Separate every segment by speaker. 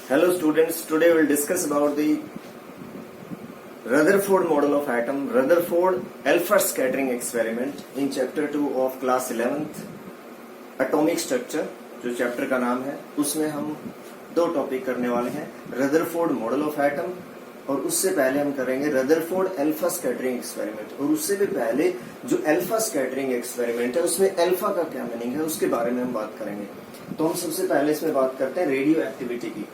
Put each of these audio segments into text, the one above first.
Speaker 1: Hello students, today we'll discuss about the Rutherford model of atom, Rutherford alpha scattering experiment in chapter 2 of class 11th atomic structure, जो chapter का नाम है उसमें हम दो topic करने वाले हैं, रदरफोर्ड मॉडल ऑफ एटम और उससे पहले हम करेंगे रदरफोर्ड अल्फा स्कैटरिंग एक्सपेरिमेंट। और उससे भी पहले जो अल्फा स्कैटरिंग एक्सपेरिमेंट है उसमें अल्फा का क्या मीनिंग है उसके बारे में हम बात करेंगे। तो हम सबसे पहले इसमें बात करते हैं रेडियो एक्टिविटी की।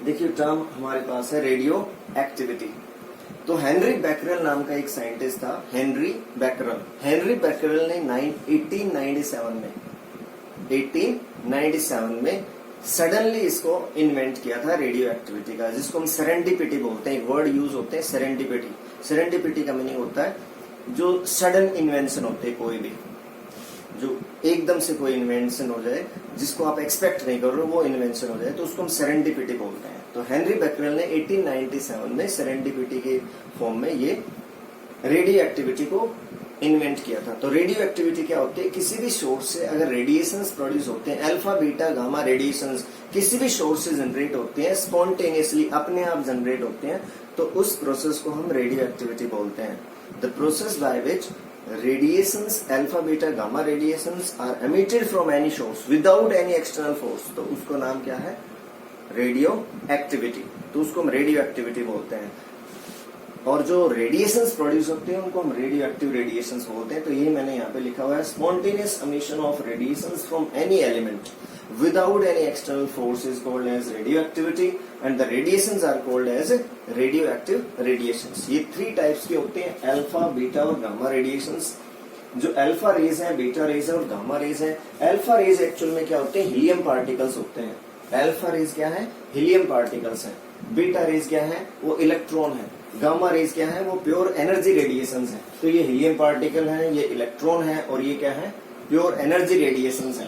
Speaker 1: देखिए टर्म हमारे पास है रेडियो एक्टिविटी। तो हेनरी बैकरल नाम का एक साइंटिस्ट था, हेनरी बैकरल ने 1897 में सडनली इसको इन्वेंट किया था रेडियो एक्टिविटी का, जिसको हम सेरेंडिपिटी बोलते हैं। एक वर्ड यूज होते हैं सेरेंडिपिटी का मीनिंग होता है जो सडन इन्वेंशन होते हैं, कोई भी जो एकदम से कोई इन्वेंशन हो जाए जिसको आप एक्सपेक्ट नहीं कर रहे हो वो इन्वेंशन हो जाए, तो उसको हम सेरेंडिपिटी बोलते हैं। तो हेनरी बैकरल ने 1897 में सेरेंडिपिटी के फॉर्म में ये रेडियो एक्टिविटी को इन्वेंट किया था। तो रेडियो एक्टिविटी क्या होती है, किसी भी सोर्स से अगर रेडिएशंस प्रोड्यूस होते हैं, अल्फा बीटा गामा रेडिएशंस किसी भी सोर्स से जनरेट होते हैं, स्पॉन्टेनियसली अपने आप जनरेट होते हैं, तो उस प्रोसेस को हम रेडियो एक्टिविटी बोलते हैं। The process by which radiations alpha beta gamma radiations are emitted from any source without any external force, तो उसको नाम क्या है, रेडियो एक्टिविटी। तो उसको हम रेडियो एक्टिविटी बोलते हैं। और जो रेडिएशंस प्रोड्यूस होते हैं उनको हम रेडियो एक्टिव रेडिएशंस बोलते हैं। तो ये मैंने यहाँ पे लिखा हुआ है, spontaneous emission of radiations from any element without any external force is called as radioactivity and the radiations are called as radioactive radiations। ये थ्री टाइप्स के होते हैं, अल्फा बीटा और गामा रेडिएशंस। जो अल्फा रेज है, beta raise है और gamma rays है। अल्फा रेज एक्चुअल में क्या होते हैं, हीलियम पार्टिकल्स होते हैं। अल्फा रेज क्या है, हीलियम पार्टिकल्स है। बीटा रेज क्या है, वो इलेक्ट्रॉन है। गामा रेज क्या है, वो प्योर एनर्जी रेडिएशंस है। तो ये हीलियम पार्टिकल है, ये इलेक्ट्रॉन है और ये क्या है, प्योर एनर्जी रेडिएशंस है।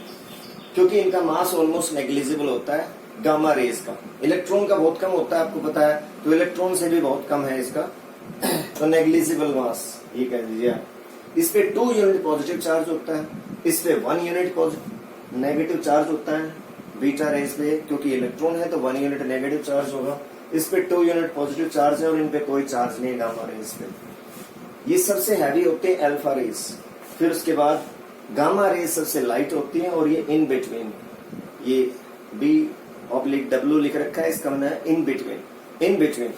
Speaker 1: क्योंकि इनका मास ऑलमोस्ट नेग्लिजिबल होता है गामा रेज का, इलेक्ट्रॉन का बहुत कम होता है, आपको पता है। तो इलेक्ट्रॉन से भी बहुत कम है इसका, तो नेग्लिजिबल मास ये कह दीजिए। इस पे 2 यूनिट पॉजिटिव चार्ज होता है, इस पे 1 यूनिट नेगेटिव चार्ज होता है बीटा रेज पे, क्योंकि इलेक्ट्रॉन है तो 1 यूनिट नेगेटिव चार्ज होगा। इस पे 2 यूनिट पॉजिटिव चार्ज है और इन पे कोई चार्ज नहीं है गामा रेज पे। ये सबसे हैवी होते हैं अल्फा रेज। फिर उसके बाद गामा रेज सबसे लाइट होती है और ये इन बिटवीन, ये B/W लिख रखा है, इसका मतलब है in between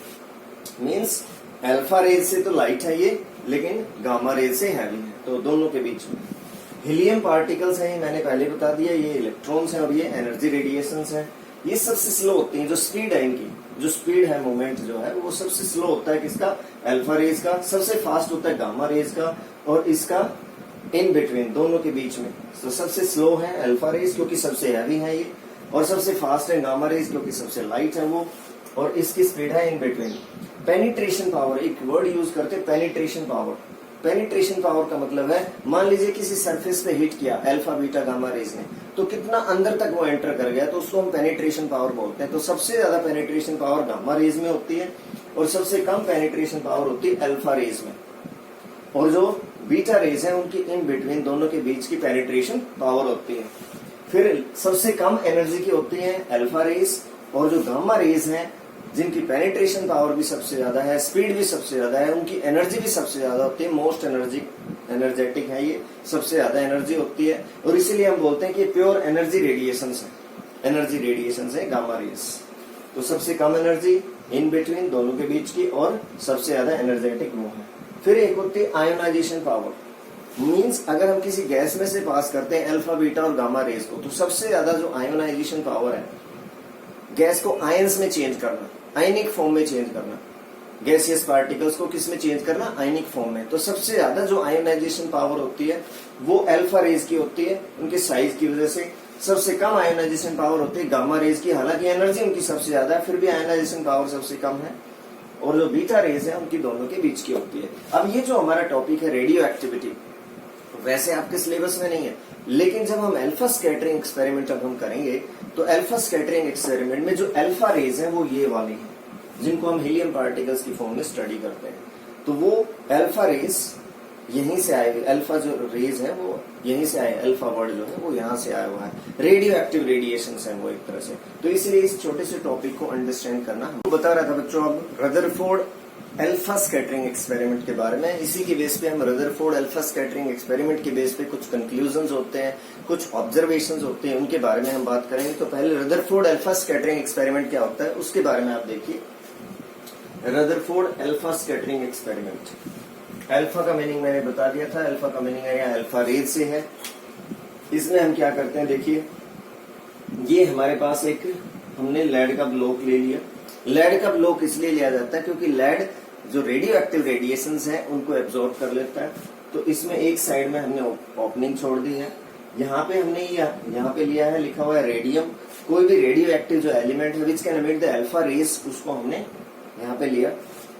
Speaker 1: means alpha rays से तो लाइट है ये, लेकिन गामा रेज से हैवी है, तो दोनों के बीच में। हीलियम पार्टिकल्स हैं, मैंने पहले बता दिया, ये इलेक्ट्रॉन्स हैं और ये एनर्जी रेडिएशंस हैं। ये सबसे स्लो होती हैं, जो स्पीड है इनकी, जो स्पीड है मूवमेंट जो है वो सबसे स्लो होता है किसका, अल्फा रेज का। सबसे फास्ट होता है गामा रेज का और इसका इन बिटवीन, दोनों के बीच में। तो सबसे स्लो है अल्फा रेज क्योंकि सबसे हैवी है ये, और सबसे फास्ट है गामा रेज क्योंकि सबसे लाइट है वो, और इसकी स्पीड है इन बिटवीन। पेनिट्रेशन पावर, एक वर्ड यूज करते हैं पेनिट्रेशन पावर। पेनिट्रेशन पावर का मतलब है, मान लीजिए किसी सरफेस पे हिट किया अल्फा बीटा गामा रेज ने, तो कितना अंदर तक वो एंटर कर गया, तो उसको हम पेनिट्रेशन पावर बोलते हैं। तो सबसे ज्यादा पेनिट्रेशन पावर गामा रेज में होती है और सबसे कम पेनिट्रेशन पावर होती है अल्फा रेज में। और जो बीटा रेज है उनकी इन बिटवीन, दोनों के बीच की पेनिट्रेशन पावर होती है। फिर सबसे कम एनर्जी की होती है अल्फा रेज, और जो गामा रेज हैं जिनकी पेनिट्रेशन पावर भी सबसे ज्यादा है, स्पीड भी सबसे ज्यादा है, उनकी एनर्जी भी सबसे ज्यादा होती है, मोस्ट एनर्जेटिक है ये, सबसे ज्यादा एनर्जी होती है, और इसीलिए हम बोलते हैं कि प्योर एनर्जी रेडिएशंस है गामा रेज। तो सबसे कम एनर्जी इन बिटवीन, दोनों के बीच की, और सबसे ज्यादा एनर्जेटिक वो है। फिर एक होती है आयोनाइजेशन पावर, मींस अगर हम किसी गैस में से पास करते हैं अल्फा बीटा और गामा रेज को, तो सबसे ज्यादा जो आयोनाइजेशन पावर है, गैस को आयंस में चेंज करना, आयनिक फॉर्म में चेंज करना, गैसियस पार्टिकल्स को किस में चेंज करना, आयनिक फॉर्म में। तो सबसे ज्यादा जो आयोनाइजेशन पावर होती है वो अल्फा रेज की होती है, उनके साइज की वजह से। सबसे कम आयोनाइजेशन पावर होती है गामा रेज की, हालांकि एनर्जी उनकी सबसे ज्यादा है, फिर भी आयोनाइजेशन पावर सबसे कम है। और जो बीटा रेज है उनकी दोनों के बीच की होती है। अब ये जो हमारा टॉपिक है रेडियो एक्टिविटी, वैसे आपके सिलेबस में नहीं है, लेकिन जब हम अल्फा स्कैटरिंग एक्सपेरिमेंट अब हम करेंगे, तो अल्फा स्कैटरिंग एक्सपेरिमेंट में जो अल्फा रेज है वो ये वाली है, जिनको हम हीलियम पार्टिकल्स की फॉर्म में स्टडी करते हैं। तो वो अल्फा रेज यहीं से आए हुए, अल्फा जो रेज है वो यहीं से आए, अल्फा वर्ड जो है वो यहाँ से आया हुआ है, रेडियो एक्टिव रेडिएशन है वो एक तरह से। तो इसलिए इस छोटे से टॉपिक को अंडरस्टैंड करना हमको बता रहा था बच्चों। अब रदरफोर्ड अल्फा स्कैटरिंग एक्सपेरिमेंट के बारे में, इसी के बेस पे हम रदरफोर्ड अल्फा स्कैटरिंग एक्सपेरिमेंट के बेस पे कुछ कंक्लूजन्स होते हैं, कुछ ऑब्जर्वेशंस होते हैं, उनके बारे में हम बात करेंगे। तो पहले रदरफोर्ड अल्फा स्कैटरिंग एक्सपेरिमेंट क्या होता है उसके बारे में आप देखिए। Rutherford alpha scattering experiment, alpha का मीनिंग मैंने बता दिया था, अल्फा का मीनिंग है यहाँ अल्फा रेज से है। इसमें हम क्या करते हैं देखिए, ये हमारे पास एक हमने लेड का ब्लॉक ले लिया। लेड का ब्लॉक इसलिए लिया जाता है क्योंकि लेड जो रेडियो एक्टिव रेडिएशंस हैं उनको एब्जॉर्ब कर लेता है। तो इसमें एक साइड में हमने ओपनिंग छोड़ दी है, यहाँ पे हमने यहाँ पे लिया है, लिखा हुआ है रेडियम। कोई भी रेडियो एक्टिव जो एलिमेंट है which can emit the alpha rays, उसको हमने यहाँ पे लिया।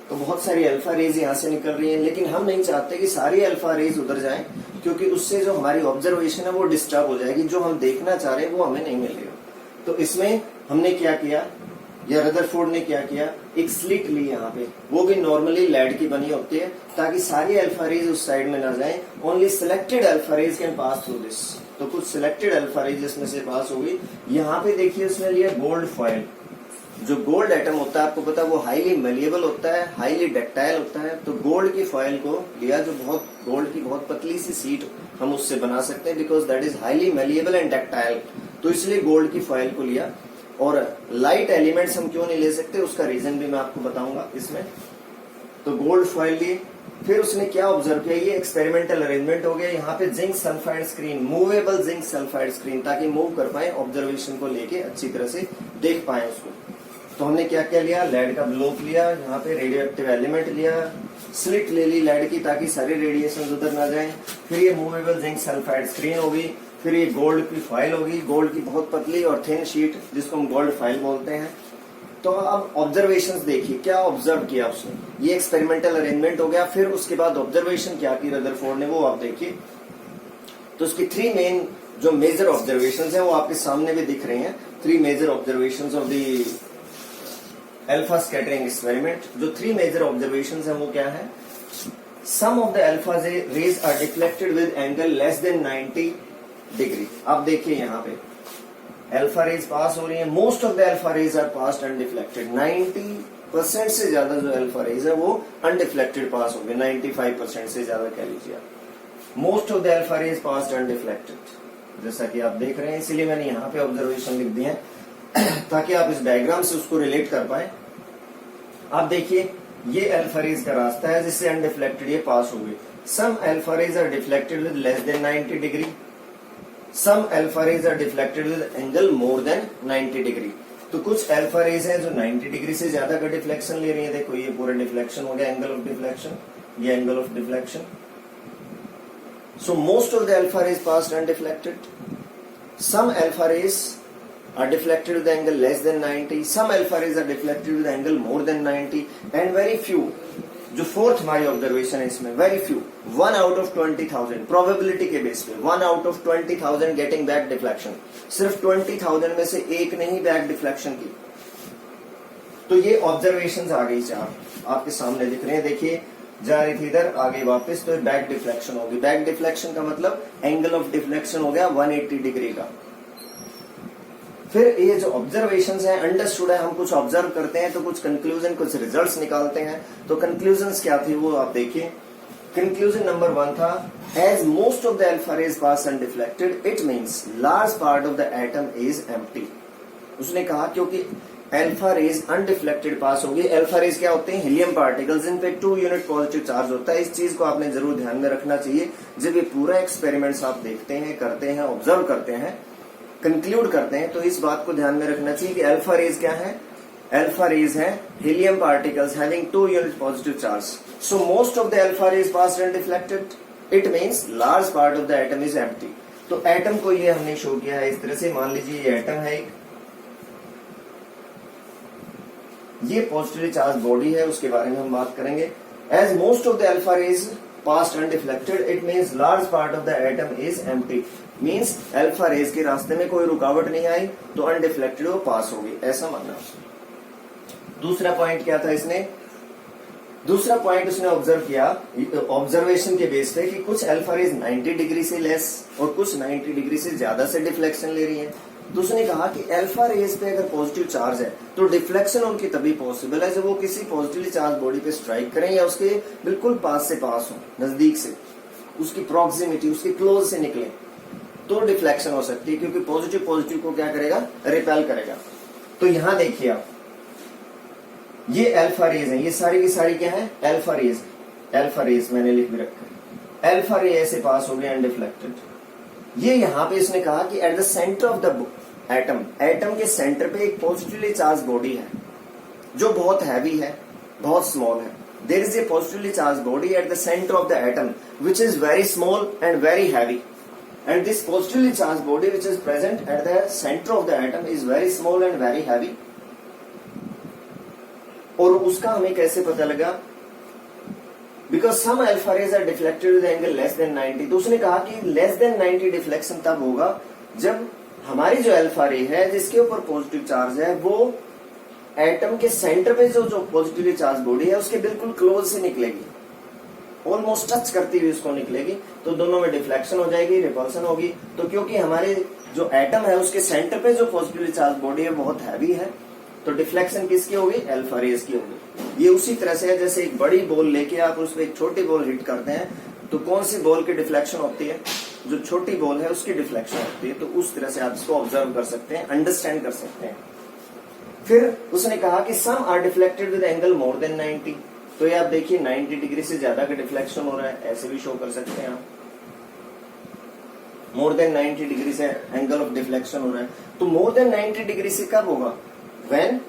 Speaker 1: तो बहुत सारी अल्फा रेज यहाँ से निकल रही है, लेकिन हम नहीं चाहते कि सारी अल्फा रेज उधर जाएं, क्योंकि उससे जो हमारी ऑब्जर्वेशन है वो डिस्टर्ब हो जाएगी, जो हम देखना चाह रहे हैं वो हमें नहीं मिलेगा। तो इसमें हमने क्या किया, या रदरफोर्ड ने क्या किया, एक स्लिट ली यहाँ पे, वो भी नॉर्मली लेड की बनी होती है, ताकि सारी अल्फा रेज उस साइड में ना जाए, only selected alpha raise can pass through this. तो कुछ सिलेक्टेड अल्फा रेज इसमें से पास होगी। यहाँ पे देखिए उसने लिया गोल्ड फॉइल। जो गोल्ड एटम होता है आपको पता है वो हाईली मेलिएबल होता है, हाईली डक्टाइल होता है। तो गोल्ड की फॉइल को लिया, जो बहुत गोल्ड की बहुत पतली सी सीट हम उससे बना सकते हैं, because that is highly malleable and ductile. तो इसलिए गोल्ड की फॉइल को लिया। और लाइट एलिमेंट्स हम क्यों नहीं ले सकते उसका रीजन भी मैं आपको बताऊंगा इसमें। तो गोल्ड फॉइल लिए, फिर उसने क्या ऑब्जर्व किया, ये एक्सपेरिमेंटल अरेंजमेंट हो गया। यहाँ पे zinc sulphide screen, movable zinc sulphide screen, ताकि मूव कर पाए, ऑब्जर्वेशन को लेके अच्छी तरह से देख पाए उसको। तो हमने क्या क्या लिया, लेड का ब्लॉक लिया, यहाँ पे रेडियो एक्टिव एलिमेंट लिया, स्लिट ले ली लेड की ताकि सारे रेडिएशन उधर ना जाए। फिर ये मूवेबल जिंक सल्फाइड स्क्रीन होगी, फिर ये गोल्ड की फाइल होगी, गोल्ड की बहुत पतली और थिन शीट जिसको हम गोल्ड फाइल बोलते हैं। तो अब ऑब्जर्वेशंस देखिए, क्या ऑब्जर्व किया उसने, ये एक्सपेरिमेंटल अरेंजमेंट हो गया। फिर उसके बाद ऑब्जर्वेशन क्या की रदरफोर्ड ने, वो आप देखिए। तो उसकी 3 मेन जो मेजर ऑब्जर्वेशंस हैं वो आपके सामने भी दिख रहे हैं। 3 major observations of the alpha scattering experiment. जो 3 मेजर ऑब्जर्वेशंस हैं वो क्या है, some of the alpha rays are deflected with angle less than 90 degree. आप देखिए यहाँ पे अल्फा रेज पास हो रही है, most of the alpha rays are passed undeflected. 90% से ज्यादा जो अल्फा रेज है वो अनडिफ्लेक्टेड पास हो गए, 95% से ज्यादा कह लीजिए आप। Most of the alpha rays passed undeflected, जैसा कि आप देख रहे हैं। इसीलिए मैंने यहाँ पे ऑब्जर्वेशन लिख दिए हैं ताकि आप इस डायग्राम से उसको रिलेट कर पाए। आप देखिए ये अल्फा रेज का रास्ता है जिससे अनडिफ्लेक्टेड ये पास हो गई। Some alpha rays are deflected with less than 90 degree, some alpha rays are deflected with angle more than 90 degree. तो कुछ अल्फा रेज हैं जो 90 डिग्री से ज्यादा का डिफ्लेक्शन ले रही है। देखो ये पूरा डिफ्लेक्शन हो गया, एंगल ऑफ डिफ्लेक्शन, ये angle of deflection. So most of the alpha rays passed undeflected, some alpha rays are deflected with angle less than 90, some alpha rays are deflected with angle more than 90, and very few, जो fourth हमारी observation है इसमें, very few, 1 out of 20,000 probability के base पे 1 out of 20,000 getting back deflection. सिर्फ 20,000 में से एक नहीं बैक डिफ्लेक्शन की। तो ये ऑब्जर्वेशन आ गई 4 आपके सामने दिख रहे हैं। देखिए जा रही थी इधर, आगे वापस, तो बैक डिफ्लेक्शन होगी। बैक डिफ्लेक्शन का मतलब एंगल ऑफ डिफ्लेक्शन हो गया 180 डिग्री का। फिर ये जो ऑब्जर्वेशंस हैं, अंडरस्टूड है, हम कुछ ऑब्जर्व करते हैं तो कुछ कंक्लूजन, कुछ रिजल्ट्स निकालते हैं। तो कंक्लूजन्स क्या थी वो आप देखिए। कंक्लूजन नंबर 1 था, as most of the alpha rays pass undeflected it means large part of the atom is empty. उसने कहा क्योंकि अल्फा रेज अनडिफ्लेक्टेड पास होगी। अल्फा रेज क्या होते हैं, हीलियम पार्टिकल्स, इन पे 2 यूनिट पॉजिटिव चार्ज होता है। इस चीज को आपने जरूर ध्यान में रखना चाहिए जब ये पूरा एक्सपेरिमेंट्स आप देखते हैं, करते हैं, ऑब्जर्व करते हैं, कंक्लूड करते हैं। तो इस बात को ध्यान में रखना चाहिए कि अल्फा रेज क्या है, अल्फा रेज है helium particles having 2 unit positive charge. So most of the alpha rays passed undeflected, it means large part of the atom is empty. तो एटम को ये हमने शो किया है इस तरह से। मान लीजिए ये एटम है, ये पॉजिटिवली चार्ज बॉडी है, उसके बारे में हम बात करेंगे। As most of the alpha rays passed undeflected, it means large part of the atom is empty, means alpha rays के रास्ते में कोई रुकावट नहीं आई तो अनडिफ्लेक्टेड वो पास होगी, ऐसा मानना। दूसरा पॉइंट क्या था इसने, दूसरा पॉइंट उसने ऑब्जर्व किया ऑब्जर्वेशन के बेस पे कि कुछ अल्फा रेज 90 डिग्री से लेस और कुछ 90 डिग्री से ज्यादा से डिफ्लेक्शन ले रही है। तो उसने कहा कि अल्फा रेज पे अगर पॉजिटिव चार्ज है तो डिफ्लेक्शन उनकी तभी पॉसिबल है जब वो किसी पॉजिटिवली चार्ज बॉडी पे स्ट्राइक करें या उसके बिल्कुल पास से पास हो, नजदीक से, उसकी प्रॉक्सिमिटी, उसके क्लोज से निकले, तो डिफ्लेक्शन हो सकती है, क्योंकि पॉजिटिव पॉजिटिव को क्या करेगा, रिपेल करेगा। तो यहां देखिए आप, ये अल्फा रेज है, ये सारी की सारी क्या है, अल्फा रेज। अल्फा रेज मैंने लिख भी रखा है, अल्फा रे ऐसे पास हो गया अनडिफ्लेक्टेड। ये यहां पे इसने कहा कि eight the centre of the atom, atom के सेंटर पे एक पॉजिटिवली चार्ज बॉडी है जो बहुत हैवी है, बहुत स्मॉल है। There is a positively charge body at the centre of the atom which is very small and very heavy, and this positively charged body which is present at the center of the atom is very small and very heavy। और उसका हमें कैसे पता लगा, because some alpha rays are deflected with angle less than 90। तो उसने कहा कि लेस देन 90 डिफ्लेक्शन तब होगा जब हमारी जो अल्फा रे है जिसके ऊपर पॉजिटिव चार्ज है वो एटम के सेंटर पे जो पॉजिटिवली चार्ज बॉडी है उसके बिल्कुल क्लोज से निकलेगी, ऑलमोस्ट टच करती हुई उसको निकलेगी, तो दोनों में डिफ्लेक्शन हो जाएगी, रिपल्सन होगी। तो क्योंकि हमारे जो एटम है उसके सेंटर पे जो पॉजिटिवली चार्ज बॉडी है बहुत हैवी है, तो डिफ्लेक्शन किसकी होगी, अल्फा रेज की होगी। ये उसी तरह से है जैसे एक बड़ी बॉल लेके आप उस पर एक छोटी बॉल हिट करते हैं, तो कौन सी बॉल की डिफ्लेक्शन होती है, जो छोटी बॉल है उसकी डिफ्लेक्शन होती है। तो उस तरह से आप इसको ऑब्जर्व कर सकते हैं, अंडरस्टैंड कर सकते हैं। फिर उसने कहा कि some are deflected with angle more than 90। तो ये आप देखिए 90 डिग्री से ज्यादा का डिफ्लेक्शन हो रहा है, ऐसे भी शो कर सकते हैं आप, मोर देन 90 डिग्री से एंगल ऑफ डिफ्लेक्शन हो रहा है। तो मोर देन 90 डिग्री से कब होगा, व्हेन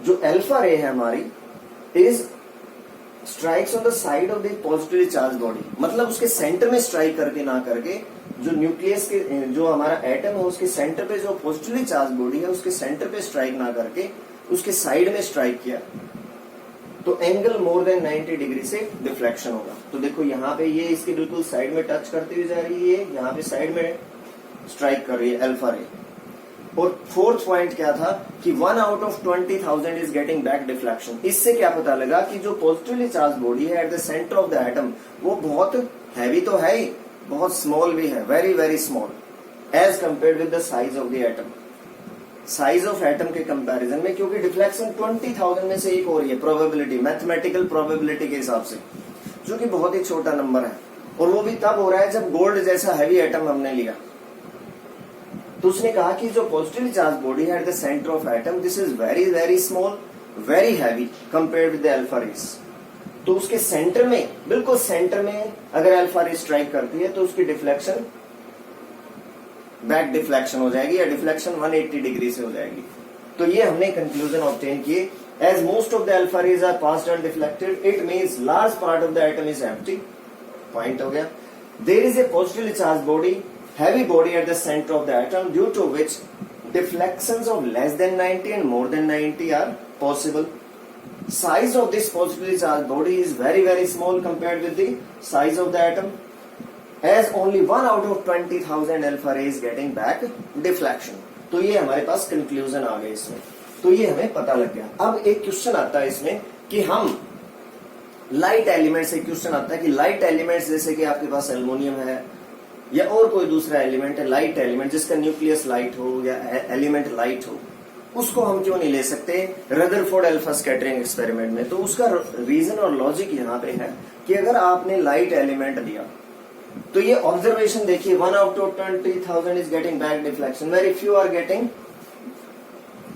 Speaker 1: जो अल्फा रे है हमारी is strikes on the side of the positively charge body, मतलब उसके सेंटर में स्ट्राइक करके ना करके, जो न्यूक्लियस के जो हमारा एटम है उसके सेंटर पे जो पॉजिटिवली चार्ज बॉडी है उसके सेंटर पे स्ट्राइक ना करके उसके साइड में स्ट्राइक किया, तो एंगल मोर देन 90 डिग्री से डिफ्लेक्शन होगा। तो देखो यहाँ पे ये इसके बिल्कुल साइड में टच करती हुई जा रही है, यहाँ पे साइड में स्ट्राइक कर रही है अल्फा रे। और फोर्थ पॉइंट क्या था कि 1 out of 20,000 is getting back deflection. इससे क्या पता लगा कि जो पॉजिटिवली चार्ज बॉडी है at the centre of the atom वो बहुत हैवी तो है ही, बहुत स्मॉल भी है, very very small as compare with the size of the atom, size of atom के कंपैरिजन में, क्योंकि डिफ्लेक्शन 20,000 में से एक हो रही है प्रोबेबिलिटी, मैथमेटिकल प्रोबेबिलिटी के हिसाब से, जो कि बहुत ही छोटा नंबर है। और वो भी तब हो रहा है जब गोल्ड जैसा हैवी एटम हमने लिया। तो उसने कहा कि जो पॉजिटिवली चार्ज बॉडी है at the centre of atom this is very very small very heavy compare with the alpha rays. तो उसके सेंटर में, बिल्कुल सेंटर में अगर अल्फा रे स्ट्राइक करती है तो उसकी डिफ्लेक्शन बैक डिफ्लेक्शन हो जाएगी या डिफ्लेक्शन 180 डिग्री से हो जाएगी। तो ये हमने कंक्लूजन ऑब्टेन किए, as most of the alpha rays are passed and deflected it means large part of the atom is empty. Point हो गया। There is a positively charge body, heavy body at the center of the atom due to which deflections of less than 90 and more than 90 are possible. Size of this positively charged body is very very small compared with the size of the atom, as only 1 out of 20,000 alpha rays getting back deflection. तो ये हमारे पास conclusion आ गए इसमें, तो ये हमें पता लग गया। अब एक क्वेश्चन आता है इसमें कि हम लाइट एलिमेंट से क्वेश्चन आता है कि लाइट एलिमेंट्स जैसे कि आपके पास एल्युमिनियम है या और कोई दूसरा एलिमेंट है, लाइट एलिमेंट जिसका न्यूक्लियस लाइट हो या एलिमेंट लाइट हो, उसको हम क्यों नहीं ले सकते रदरफोर्ड अल्फा स्कैटरिंग एक्सपेरिमेंट में। तो उसका रीजन और लॉजिक यहाँ पे है कि अगर आपने लाइट एलिमेंट दिया तो ये ऑब्जर्वेशन देखिए 1 out of 20,000 is getting back deflection, very few are getting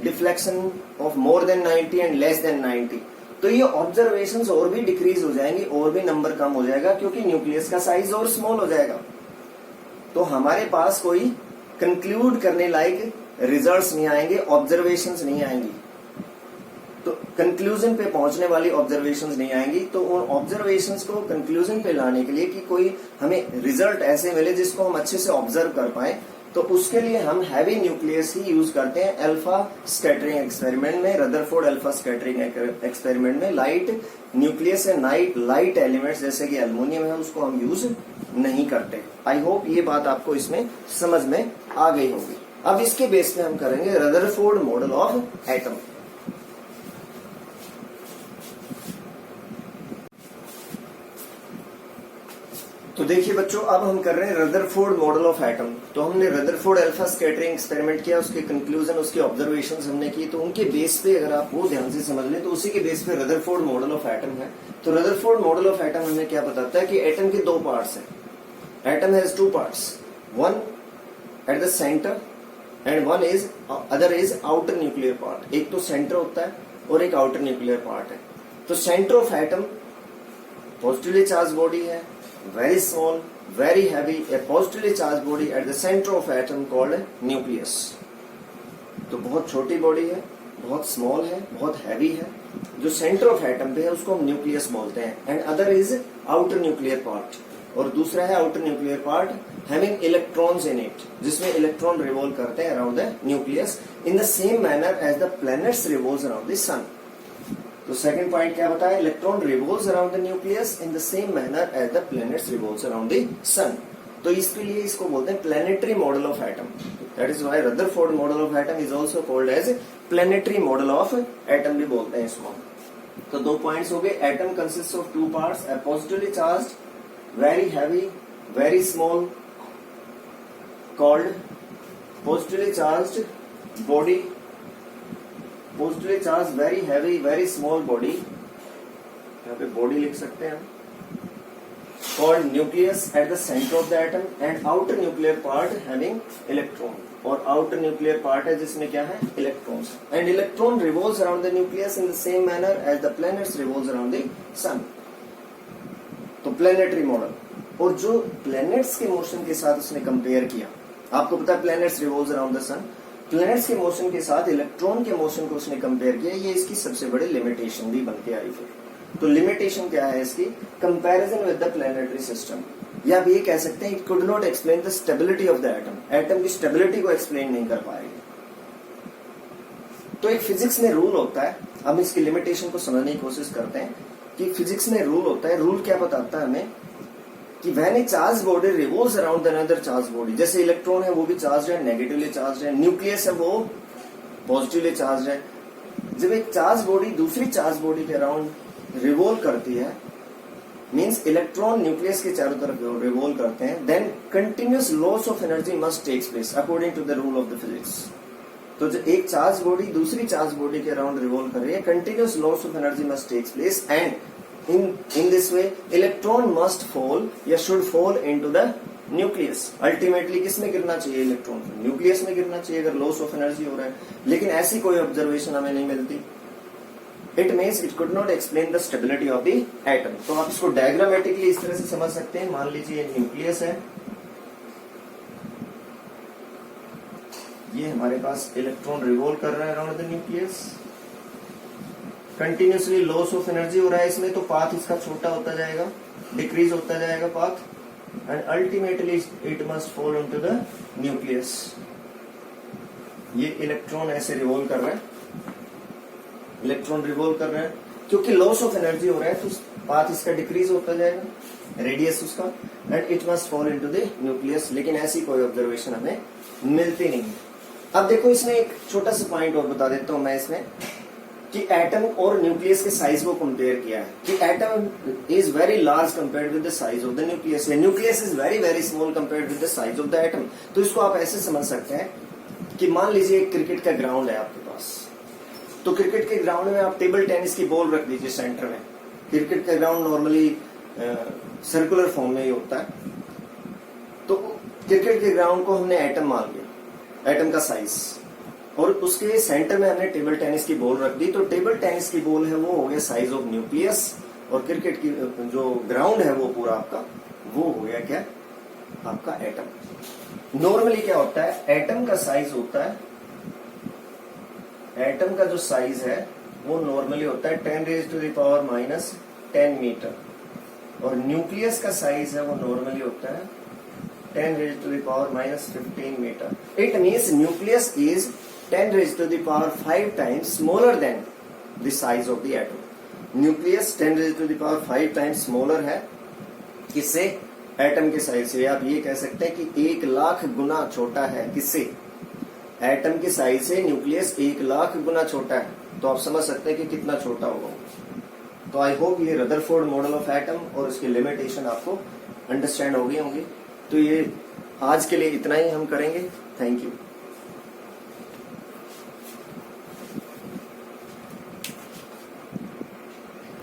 Speaker 1: deflection of more than 90 and less than 90। तो ये ऑब्जर्वेशंस और भी डिक्रीज हो जाएंगी और भी नंबर कम हो जाएगा क्योंकि न्यूक्लियस का साइज और स्मॉल हो जाएगा। तो हमारे पास कोई कंक्लूड करने लायक रिजल्ट्स नहीं आएंगे, ऑब्जर्वेशंस नहीं आएंगी, तो कंक्लूजन पे पहुंचने वाली ऑब्जर्वेशंस नहीं आएंगी। तो उन ऑब्जर्वेशंस को कंक्लूजन पे लाने के लिए कि कोई हमें रिजल्ट ऐसे मिले जिसको हम अच्छे से ऑब्जर्व कर पाए, तो उसके लिए हम हैवी न्यूक्लियस ही यूज करते हैं अल्फा स्कैटरिंग एक्सपेरिमेंट में, रदरफोर्ड अल्फा स्कैटरिंग एक्सपेरिमेंट में लाइट न्यूक्लियस है, लाइट एलिमेंट्स जैसे कि एल्युमिनियम है उसको हम यूज नहीं करते। आई होप ये बात आपको इसमें समझ में आ गई होगी। अब इसके बेस पे हम करेंगे रदरफोर्ड मॉडल ऑफ एटम। देखिए बच्चों, अब हम कर रहे हैं रदरफोर्ड मॉडल ऑफ एटम। तो हमने रदरफोर्ड अल्फा स्कैटरिंग एक्सपेरिमेंट किया, उसके कंक्लूजन, उसकी ऑब्जर्वेशंस हमने की। तो उनके बेस पे अगर आप वो ध्यान से समझ लें तो उसी के बेस पे रदरफोर्ड मॉडल ऑफ एटम है। तो रदरफोर्ड मॉडल ऑफ एटम हमें क्या बताता है कि एटम के दो पार्ट्स हैं। Atom has two parts, one eight the centre and one is other is outer nuclear part. एक तो सेंटर होता है और एक आउटर न्यूक्लियर पार्ट है। तो centre of atom positively charge body है, very small, very heavy, a positively charged body at the center of atom called nucleus। तो बहुत छोटी बॉडी है, बहुत स्मॉल है, बहुत हैवी है। जो सेंटर ऑफ एटम पे है उसको हम न्यूक्लियस बोलते हैं। And other is outer nuclear part, और दूसरा है outer nuclear part having electrons in it, जिसमें इलेक्ट्रॉन रिवॉल्व करते हैं around the nucleus in the same manner as the planets revolves around the sun. तो सेकंड पॉइंट क्या बताया, electron revolves around the nucleus in the same manner as the planets revolves around the sun. तो इसके लिए इसको बोलते हैं planetary model of atom. That is why Rutherford model of atom is also called as planetary model of atom भी बोलते हैं इसको। तो दो पॉइंट्स हो गए, atom consist of two parts, a positively charged very heavy very small called positively charged body, positively charged very heavy very small body, यहाँ पे बॉडी लिख सकते हैं हम, called nucleus at the center of the atom and outer nuclear part having electron, और outer nuclear part है जिसमें क्या है, electrons, and electron revolves around the nucleus in the same manner as the planets revolves around the sun। तो planetary model, और जो planets के motion के साथ उसने कंपेयर किया, आपको पता है planets revolves around the sun, planets के मोशन के साथ इलेक्ट्रॉन के मोशन को उसने कंपेयर किया। ये इसकी सबसे बड़ी लिमिटेशन भी बनके आई फिर। तो लिमिटेशन क्या है इसकी, comparison with the planetary system, या आप ये कह सकते हैं it could not explain the stability of the atom, atom की स्टेबिलिटी को एक्सप्लेन नहीं कर पाएगी। तो एक फिजिक्स में रूल होता है, हम इसकी लिमिटेशन को समझने की कोशिश करते हैं कि फिजिक्स में रूल होता है। रूल क्या बताता है हमें कि when A charge body revolves around another charge body, जैसे इलेक्ट्रॉन है वो भी चार्ज है, नेगेटिवली चार्ज है, न्यूक्लियस है वो पॉजिटिवली चार्ज है। जब एक चार्ज बॉडी दूसरी चार्ज बॉडी के अराउंड रिवॉल्व करती है, मींस इलेक्ट्रॉन न्यूक्लियस के चारों तरफ रिवॉल्व करते हैं, then continuous loss of energy must takes place according to the rule of the physics. तो जब एक चार्ज बॉडी दूसरी चार्ज बॉडी के अराउंड रिवॉल्व कर रही है, continuous loss of energy must takes place and in this way electron must fall या should fall into the nucleus। Ultimately किस में गिरना चाहिए, इलेक्ट्रॉन न्यूक्लियस में गिरना चाहिए अगर लॉस ऑफ एनर्जी हो रहा है। लेकिन ऐसी कोई ऑब्जर्वेशन हमें नहीं मिलती। It means it could not explain the stability of the atom. तो आप इसको डायग्रामेटिकली इस तरह से समझ सकते हैं। मान लीजिए न्यूक्लियस है, ये हमारे पास इलेक्ट्रॉन रिवॉल्व कर रहा है around the nucleus, continuously loss of energy हो रहा है इसमें, तो पाथ इसका छोटा होता जाएगा, डिक्रीज होता जाएगा path, and ultimately it must fall into the nucleus. ये इलेक्ट्रॉन ऐसे रिवॉल्व कर रहा है, इलेक्ट्रॉन रिवॉल्व कर रहा है, क्योंकि लॉस ऑफ एनर्जी हो रहा है तो पाथ इसका डिक्रीज होता जाएगा, रेडियस उसका, and it must fall into the nucleus. लेकिन ऐसी कोई ऑब्जर्वेशन हमें मिलती नहीं। अब देखो इसमें एक छोटा सा पॉइंट और बता देता हूं मैं इसमें, कि एटम और न्यूक्लियस के साइज को कंपेयर किया है कि atom is very large compared with the size of the nucleus, nucleus is very very small compared with the size of the atom. तो इसको आप ऐसे समझ सकते हैं कि मान लीजिए एक क्रिकेट का ग्राउंड है आपके पास, तो क्रिकेट के ग्राउंड में आप टेबल टेनिस की बॉल रख दीजिए सेंटर में। क्रिकेट का ग्राउंड नॉर्मली सर्कुलर फॉर्म में ही होता है। तो क्रिकेट के ग्राउंड को हमने एटम मान लिया, एटम का साइज, और उसके सेंटर में हमने टेबल टेनिस की बॉल रख दी। तो टेबल टेनिस की बॉल है वो हो गया साइज ऑफ न्यूक्लियस, और क्रिकेट की जो ग्राउंड है वो पूरा आपका वो हो गया क्या, आपका एटम। नॉर्मली क्या होता है, एटम का साइज होता है, एटम का जो साइज है वो नॉर्मली होता है 10⁻⁻10 मीटर, और न्यूक्लियस का साइज है वो नॉर्मली होता है 10⁻⁻15 metre. It means nucleus is 10⁵ times smaller than the size of the atom। Nucleus 10⁵ times smaller है किससे, एटम के साइज से। आप ये कह सकते हैं कि 1,00,000 गुना छोटा है किससे, एटम के साइज से न्यूक्लियस 1,00,000 गुना छोटा है। तो आप समझ सकते हैं कि कितना छोटा होगा। तो आई होप ये रदरफोर्ड मॉडल ऑफ एटम और इसकी लिमिटेशन आपको अंडरस्टैंड हो गई होंगी। तो ये आज के लिए इतना ही हम करेंगे। Thank you.